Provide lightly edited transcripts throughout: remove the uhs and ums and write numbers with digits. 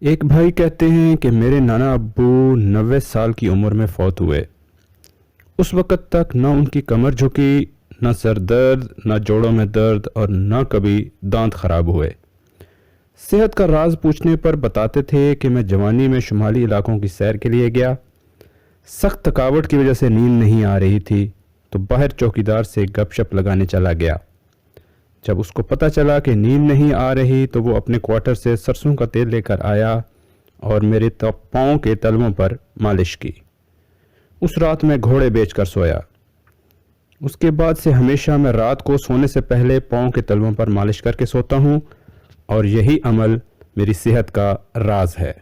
ایک بھائی کہتے ہیں کہ میرے نانا ابو 90 سال کی عمر میں فوت ہوئے۔ اس وقت تک نہ ان کی کمر جھکی، نہ سر درد، نہ جوڑوں میں درد اور نہ کبھی دانت خراب ہوئے۔ صحت کا راز پوچھنے پر بتاتے تھے کہ میں جوانی میں شمالی علاقوں کی سیر کے لیے گیا۔ سخت تھکاوٹ کی وجہ سے نیند نہیں آ رہی تھی تو باہر چوکیدار سے گپ شپ لگانے چلا گیا۔ جب اس کو پتہ چلا کہ نیند نہیں آ رہی تو وہ اپنے کوارٹر سے سرسوں کا تیل لے کر آیا اور میرے پاؤں کے تلووں پر مالش کی۔ اس رات میں گھوڑے بیچ کر سویا۔ اس کے بعد سے ہمیشہ میں رات کو سونے سے پہلے پاؤں کے تلووں پر مالش کر کے سوتا ہوں، اور یہی عمل میری صحت کا راز ہے۔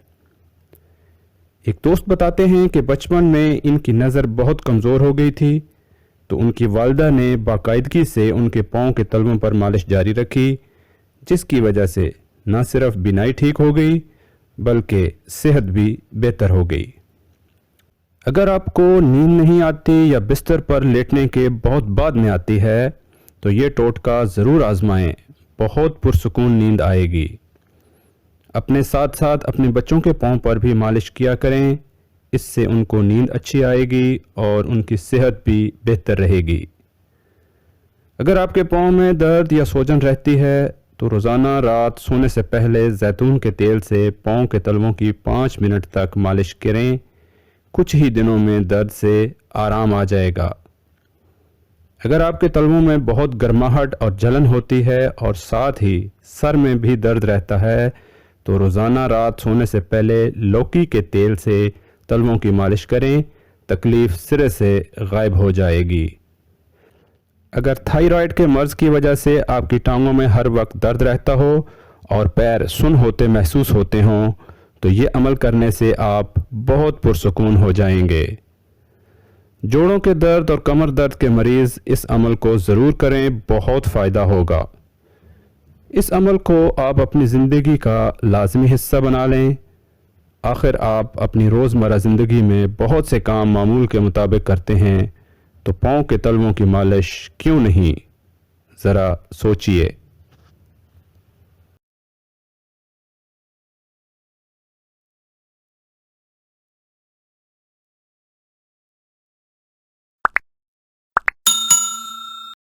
ایک دوست بتاتے ہیں کہ بچپن میں ان کی نظر بہت کمزور ہو گئی تھی تو ان کی والدہ نے باقاعدگی سے ان کے پاؤں کے تلووں پر مالش جاری رکھی، جس کی وجہ سے نہ صرف بینائی ٹھیک ہو گئی بلکہ صحت بھی بہتر ہو گئی۔ اگر آپ کو نیند نہیں آتی یا بستر پر لیٹنے کے بہت بعد میں آتی ہے تو یہ ٹوٹکا ضرور آزمائیں، بہت پرسکون نیند آئے گی۔ اپنے ساتھ ساتھ اپنے بچوں کے پاؤں پر بھی مالش کیا کریں، اس سے ان کو نیند اچھی آئے گی اور ان کی صحت بھی بہتر رہے گی۔ اگر آپ کے پاؤں میں درد یا سوجن رہتی ہے تو روزانہ رات سونے سے پہلے زیتون کے تیل سے پاؤں کے تلووں کی 5 منٹ تک مالش کریں، کچھ ہی دنوں میں درد سے آرام آ جائے گا۔ اگر آپ کے تلووں میں بہت گرماہٹ اور جلن ہوتی ہے اور ساتھ ہی سر میں بھی درد رہتا ہے تو روزانہ رات سونے سے پہلے لوکی کے تیل سے تلووں کی مالش کریں، تکلیف سرے سے غائب ہو جائے گی۔ اگر تھائرائیڈ کے مرض کی وجہ سے آپ کی ٹانگوں میں ہر وقت درد رہتا ہو اور پیر سن ہوتے محسوس ہوتے ہوں تو یہ عمل کرنے سے آپ بہت پرسکون ہو جائیں گے۔ جوڑوں کے درد اور کمر درد کے مریض اس عمل کو ضرور کریں، بہت فائدہ ہوگا۔ اس عمل کو آپ اپنی زندگی کا لازمی حصہ بنا لیں۔ آخر آپ اپنی روزمرہ زندگی میں بہت سے کام معمول کے مطابق کرتے ہیں، تو پاؤں کے تلووں کی مالش کیوں نہیں؟ ذرا سوچئے۔